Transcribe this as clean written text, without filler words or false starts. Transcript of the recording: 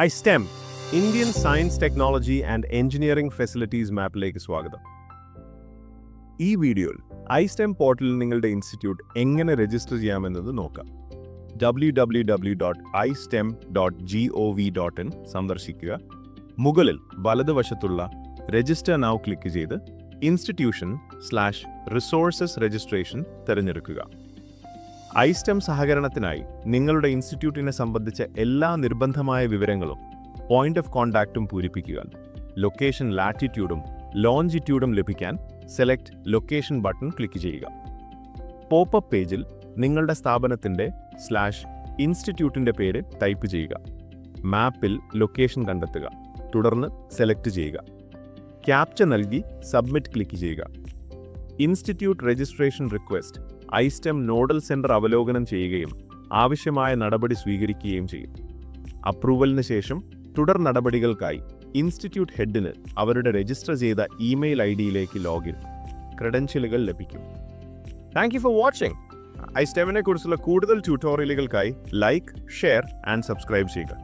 I-STEM Indian Science, Technology and Engineering Facilities മാപ്പിലേക്ക് സ്വാഗതം. ഈ വീഡിയോയിൽ I-STEM പോർട്ടലിൽ നിങ്ങളുടെ ഇൻസ്റ്റിറ്റ്യൂട്ട് എങ്ങനെ രജിസ്റ്റർ ചെയ്യാമെന്നത് നോക്കാം. www.istem.gov.in സന്ദർശിക്കുക. മുകളിൽ വലതുവശത്തുള്ള രജിസ്റ്റർ നൗ ക്ലിക്ക് ചെയ്ത് ഇൻസ്റ്റിറ്റ്യൂഷൻ/റിസോഴ്സസ് രജിസ്ട്രേഷൻ തിരഞ്ഞെടുക്കുക. I-STEM സഹകരണത്തിനായി നിങ്ങളുടെ ഇൻസ്റ്റിറ്റ്യൂട്ടിനെ സംബന്ധിച്ച എല്ലാ നിർബന്ധമായ വിവരങ്ങളും പോയിന്റ് ഓഫ് കോൺടാക്റ്റും പൂരിപ്പിക്കുക. ലൊക്കേഷൻ ലാറ്റിറ്റ്യൂഡും ലോഞ്ചിറ്റ്യൂഡും ലഭിക്കാൻ സെലക്ട് ലൊക്കേഷൻ ബട്ടൺ ക്ലിക്ക് ചെയ്യുക. പോപ്പപ്പ് പേജിൽ നിങ്ങളുടെ സ്ഥാപനത്തിൻ്റെ /ഇൻസ്റ്റിറ്റ്യൂട്ടിൻ്റെ പേര് ടൈപ്പ് ചെയ്യുക. മാപ്പിൽ ലൊക്കേഷൻ കണ്ടെത്തുക. തുടർന്ന് സെലക്ട് ചെയ്യുക. ക്യാപ്ച നൽകി സബ്മിറ്റ് ക്ലിക്ക് ചെയ്യുക. Institute registration request I-STEM nodal centre അവലോകനം ചെയ്യുകയും ആവശ്യമായ നടപടി സ്വീകരിക്കുകയും ചെയ്യും. അപ്രൂവലിന് ശേഷം തുടർ നടപടികൾക്കായി ഇൻസ്റ്റിറ്റ്യൂട്ട് ഹെഡിന് അവരുടെ രജിസ്റ്റർ ചെയ്ത ഇമെയിൽ ഐഡിയിലേക്ക് ലോഗിൻ ക്രെഡൻഷ്യലുകൾ ലഭിക്കും. Thank you for watching. I-STEMനെ കുറിച്ചുള്ള കൂടുതൽ ട്യൂട്ടോറിയലുകൾക്കായി ലൈക്ക്, ഷെയർ ആൻഡ് സബ്സ്ക്രൈബ് ചെയ്യുക.